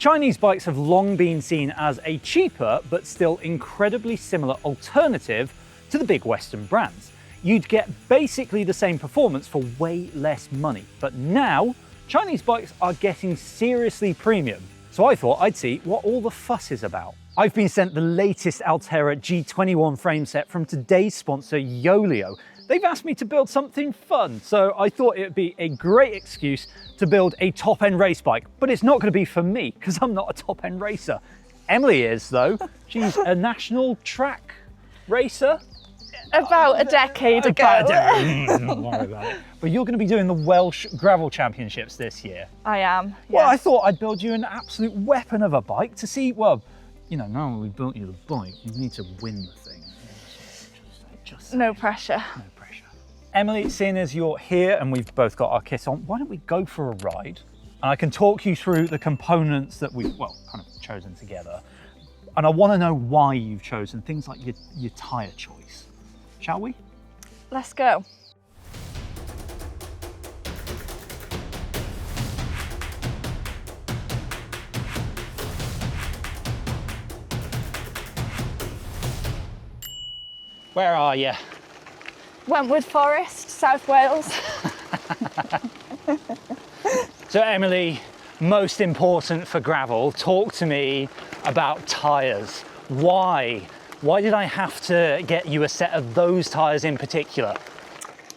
Chinese bikes have long been seen as a cheaper but still incredibly similar alternative to the big Western brands. You'd get basically the same performance for way less money. But now, Chinese bikes are getting seriously premium. So I thought I'd see what all the fuss is about. I've been sent the latest Altera G21 frame set from today's sponsor, Yoleo. They've asked me to build something fun, so I thought it would be a great excuse to build a top-end race bike. But it's not going to be for me, because I'm not a top-end racer. Emily is, though. She's a national track racer. About a decade ago. Don't worry about it. But you're going to be doing the Welsh Gravel Championships this year. I am, yes. Well, I thought I'd build you an absolute weapon of a bike to see, well, you know, now we built you the bike, you need to win the thing. Just no pressure. No pressure. Emily, seeing as you're here and we've both got our kit on, why don't we go for a ride? And I can talk you through the components that we've, well, kind of chosen together. And I want to know why you've chosen things like your tyre choice. Shall we? Let's go. Where are you? Wentwood Forest, South Wales. So Emily, most important for gravel, talk to me about tyres. Why? Why did I have to get you a set of those tyres in particular?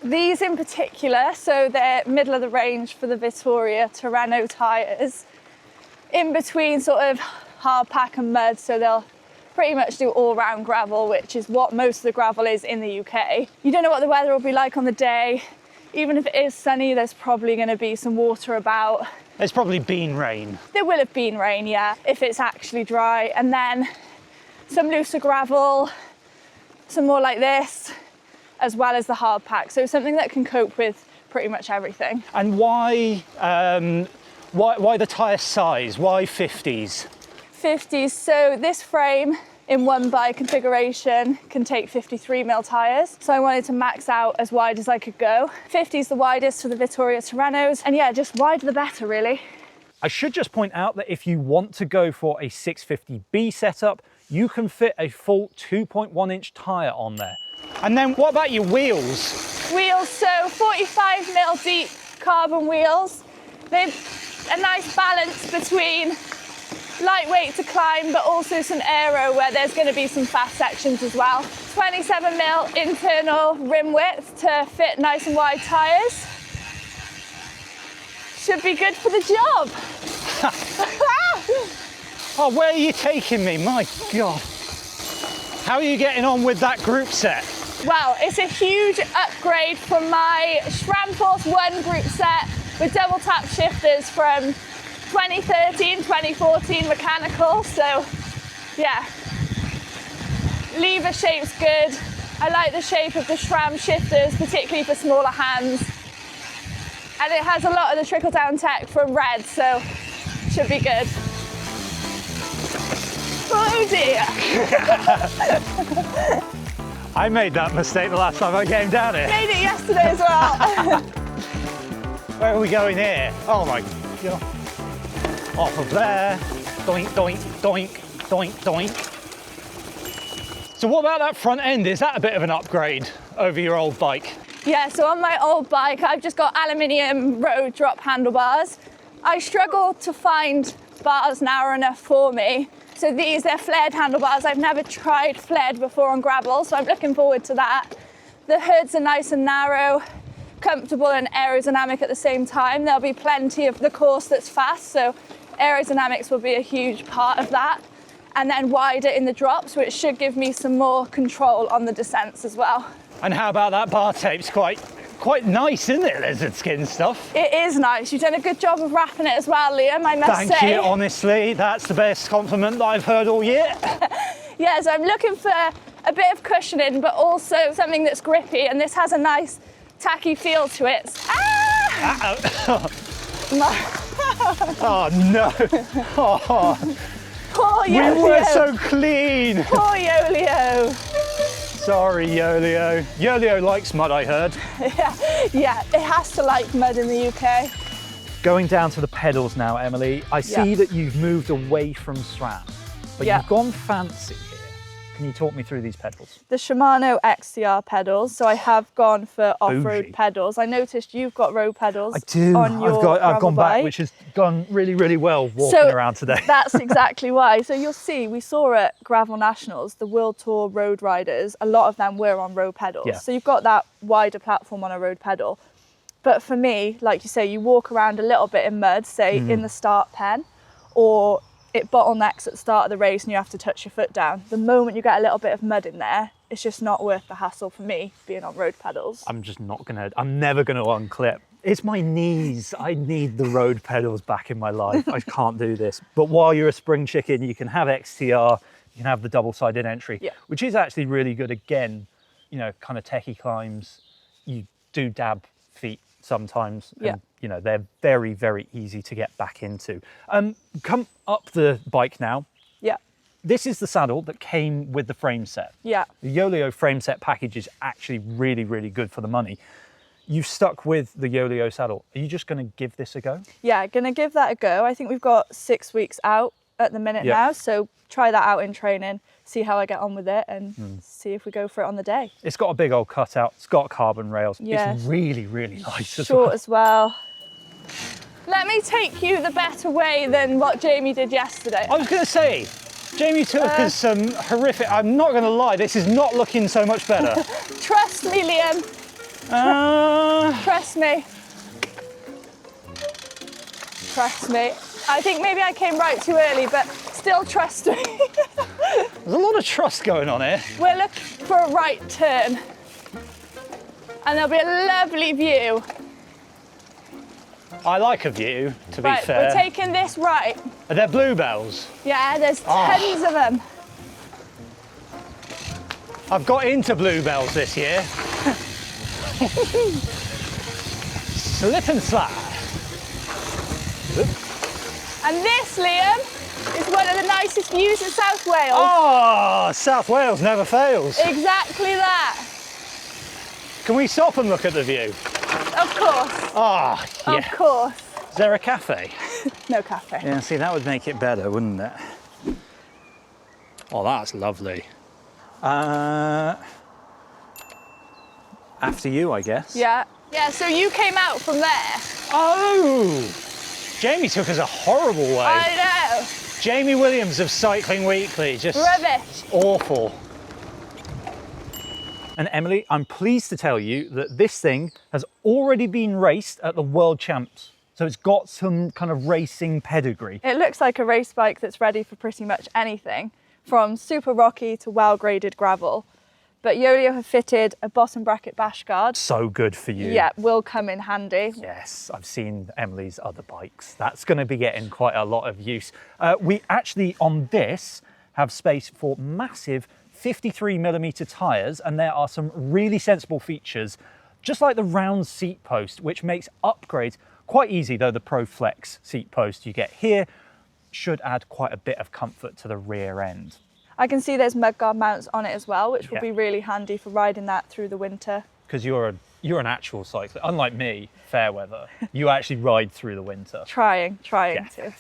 These in particular, so they're middle of the range for the Vittoria Terreno tyres. In between sort of hard pack and mud, so they'll pretty much do all-round gravel, which is what most of the gravel is in the UK. You don't know what the weather will be like on the day. Even if it is sunny, there's probably going to be some water about. There's probably been rain. There will have been rain, yeah, if it's actually dry. And then some looser gravel, some more like this, as well as the hard pack. So something that can cope with pretty much everything. And why the tyre size? Why 50s? 50s, so this frame in one bike configuration can take 53mm tyres. So I wanted to max out as wide as I could go. 50 is the widest for the Vittoria Terrenos. And yeah, just wider the better, really. I should just point out that if you want to go for a 650B setup, you can fit a full 2.1-inch tyre on there. And then what about your wheels? Wheels, so 45mm deep carbon wheels. They've a nice balance between lightweight to climb, but also some aero where there's going to be some fast sections as well. 27mm internal rim width to fit nice and wide tyres. Should be good for the job. Oh, where are you taking me? My God. How are you getting on with that group set? Well, it's a huge upgrade from my Schramforce 1 group set with double tap shifters from 2013, 2014 mechanical. So yeah, lever shape's good. I like the shape of the SRAM shifters, particularly for smaller hands. And it has a lot of the trickle down tech from Red, so should be good. Oh dear. I made that mistake the last time I came down here. Made it yesterday as well. Where are we going here? Oh my God. Off of there. Doink, doink, doink, doink, doink. So what about that front end? Is that a bit of an upgrade over your old bike? Yeah, so on my old bike, I've just got aluminium road drop handlebars. I struggle to find bars narrow enough for me. So they're flared handlebars. I've never tried flared before on gravel, so I'm looking forward to that. The hoods are nice and narrow, comfortable and aerodynamic at the same time. There'll be plenty of the course that's fast, so aerodynamics will be a huge part of that. And then wider in the drops, which should give me some more control on the descents as well. And how about that bar tape's quite nice, isn't it? Lizard skin stuff. It is nice. You've done a good job of wrapping it as well, Liam, I must say. Thank you, honestly. That's the best compliment that I've heard all year. Yeah, so I'm looking for a bit of cushioning, but also something that's grippy, and this has a nice tacky feel to it. Ah! Oh no! Oh. Poor Yoleo. We were so clean. Poor Yoleo. Sorry, Yoleo. Yoleo likes mud, I heard. Yeah, it has to like mud in the UK. Going down to the pedals now, Emily. I see that you've moved away from SRAM, but you've gone fancy here. Can you talk me through these pedals? The Shimano XTR pedals. So I have gone for off-road pedals. I noticed you've got road pedals. I do. On your I've gone back, bike. which has gone really, really well walking around today. That's exactly why. So you'll see, we saw at Gravel Nationals, the World Tour road riders, a lot of them were on road pedals. Yeah. So you've got that wider platform on a road pedal. But for me, like you say, you walk around a little bit in mud, say in the start pen, or it bottlenecks at the start of the race and you have to touch your foot down. The moment you get a little bit of mud in there, it's just not worth the hassle for me being on road pedals. I'm never gonna unclip. It's my knees. I need the road pedals back in my life. I can't do this. But while you're a spring chicken, you can have XTR, you can have the double-sided entry, which is actually really good. Again, you know, kind of techie climbs, you do dab feet sometimes, and you know, they're very, very easy to get back into. Come up the bike now. Yeah. This is the saddle that came with the frame set. Yeah. The Yoleo frame set package is actually really, really good for the money. You've stuck with the Yoleo saddle. Are you just going to give this a go? Yeah, gonna give that a go. I think we've got 6 weeks out at the minute now, so try that out in training, see how I get on with it, and see if we go for it on the day. It's got a big old cutout. It's got carbon rails. Yeah. It's really, really nice as Short well. as well. Let me take you the better way than what Jamie did yesterday. I was going to say, Jamie took us some horrific. I'm not going to lie, this is not looking so much better. Trust me, Liam. Trust me. Trust me. I think maybe I came right too early, but still trust me. There's a lot of trust going on here. We're looking for a right turn. And there'll be a lovely view. I like a view, to be fair. We're taking this right. Are there bluebells? Yeah, there's tons of them. I've got into bluebells this year. Slip and slide. And this, Liam, is one of the nicest views in South Wales. Oh, South Wales never fails. Exactly that. Can we stop and look at the view? Of course. Ah, yeah. Of course. Is there a cafe? No cafe. Yeah, see, that would make it better, wouldn't it? Oh, that's lovely. After you, I guess. Yeah. Yeah, so you came out from there. Oh! Jamie took us a horrible way. I know. Jamie Williams of Cycling Weekly, just Rubbish. awful. And Emily, I'm pleased to tell you that this thing has already been raced at the World Champs. So it's got some kind of racing pedigree. It looks like a race bike that's ready for pretty much anything, from super rocky to well-graded gravel. But Yoleo have fitted a bottom bracket bash guard. So good for you. Yeah, will come in handy. Yes, I've seen Emily's other bikes. That's going to be getting quite a lot of use. We actually, on this, have space for massive 53mm tyres, and there are some really sensible features, just like the round seat post, which makes upgrades quite easy, though the Pro Flex seat post you get here should add quite a bit of comfort to the rear end. I can see there's mudguard mounts on it as well, which will be really handy for riding that through the winter. Because you're an actual cyclist, unlike me, fair weather. You actually ride through the winter. Trying to.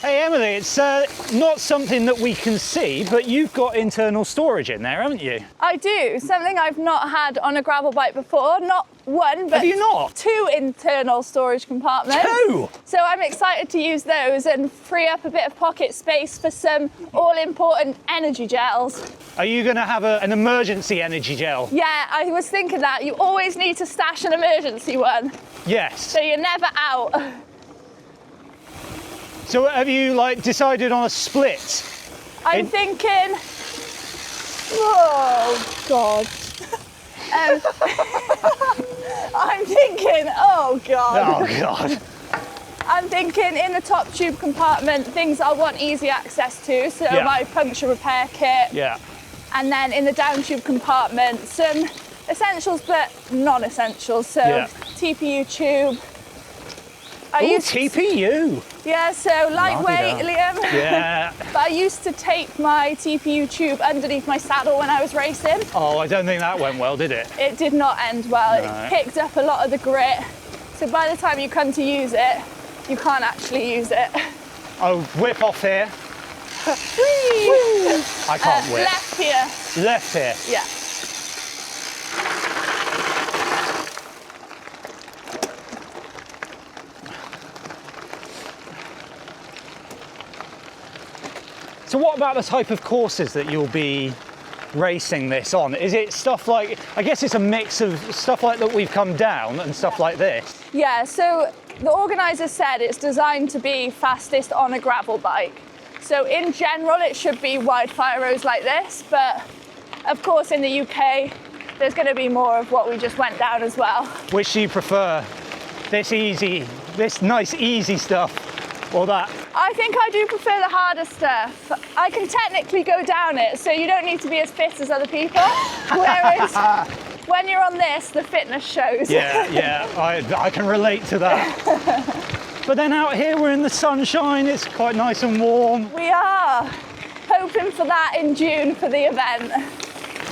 Hey Emily, it's not something that we can see, but you've got internal storage in there, haven't you? I do, something I've not had on a gravel bike before. Not one, but Have you not? 2 internal storage compartments. 2? So I'm excited to use those and free up a bit of pocket space for some all-important energy gels. Are you going to have an emergency energy gel? Yeah, I was thinking that. You always need to stash an emergency one, Yes. so you're never out. So have you decided on a split? I'm thinking, oh God. I'm thinking, oh God. Oh God. I'm thinking in the top tube compartment, things I want easy access to, so my puncture repair kit. Yeah. And then in the down tube compartment, some essentials but non-essentials, so TPU tube. TPU. Yeah, so lightweight, Liam. Yeah. But I used to tape my TPU tube underneath my saddle when I was racing. Oh, I don't think that went well, did it? It did not end well. No. It picked up a lot of the grit. So by the time you come to use it, you can't actually use it. Oh, whip off here. I can't whip. Left here. Left here. Yeah. So what about the type of courses that you'll be racing this on? Is it stuff like, I guess it's a mix of stuff like that we've come down and stuff like this? Yeah, so the organisers said it's designed to be fastest on a gravel bike. So in general, it should be wildfire roads like this, but of course in the UK, there's going to be more of what we just went down as well. Which do you prefer? This easy, this nice easy stuff, or that? I think I do prefer the harder stuff. I can technically go down it, so you don't need to be as fit as other people. Whereas when you're on this, the fitness shows. Yeah, I can relate to that. But then out here, we're in the sunshine, it's quite nice and warm. We are hoping for that in June for the event.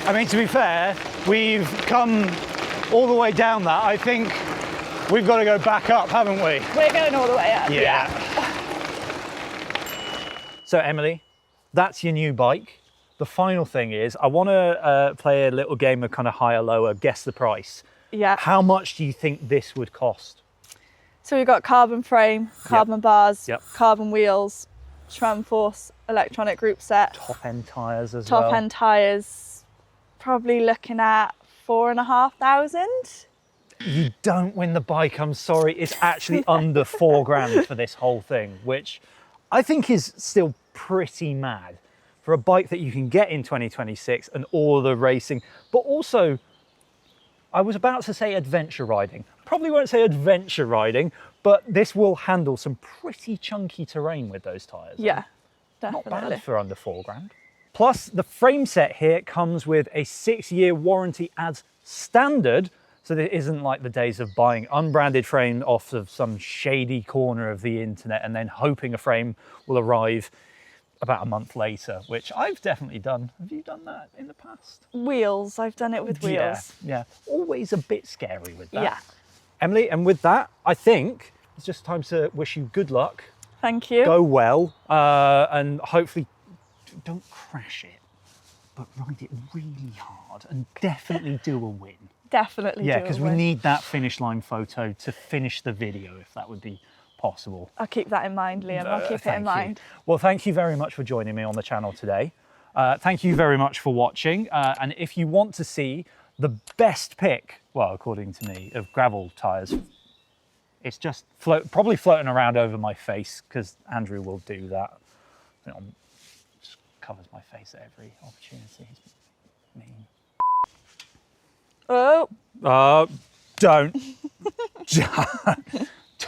I mean, to be fair, we've come all the way down that. I think we've got to go back up, haven't we? We're going all the way up, yeah. So Emily, that's your new bike. The final thing is, I want to play a little game of kind of higher, lower, guess the price. Yeah. How much do you think this would cost? So we've got carbon frame, carbon bars, Yep. carbon wheels, Shram Force electronic group set, Top end tyres as well. top end tyres, probably looking at 4,500. You don't win the bike, I'm sorry. It's actually under 4 grand for this whole thing, which I think is still pretty mad for a bike that you can get in 2026 and all the racing, but also, I was about to say adventure riding. Probably won't say adventure riding, but this will handle some pretty chunky terrain with those tyres. Yeah, Not definitely. bad for under 4 grand. Plus, the frame set here comes with a 6-year warranty as standard, so there isn't like the days of buying unbranded frame off of some shady corner of the internet and then hoping a frame will arrive about a month later, which I've definitely done. Have you done that in the past? Wheels, I've done it with wheels. Yeah. Always a bit scary with that. Yeah. Emily, and with that, I think it's just time to wish you good luck. Thank you. Go well, and hopefully don't crash it, but ride it really hard and definitely do a win. Definitely. Yeah, do a because we win. need that finish line photo to finish the video, if that would be possible. I'll keep that in mind, Liam. I'll keep it Thank in you. mind. Well, thank you very much for joining me on the channel today. Thank you very much for watching. And if you want to see the best pick, well, according to me, of gravel tyres, it's just probably floating around over my face because Andrew will do that. Just covers my face at every opportunity. He's mean. Oh. Don't.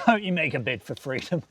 Don't you make a bid for freedom.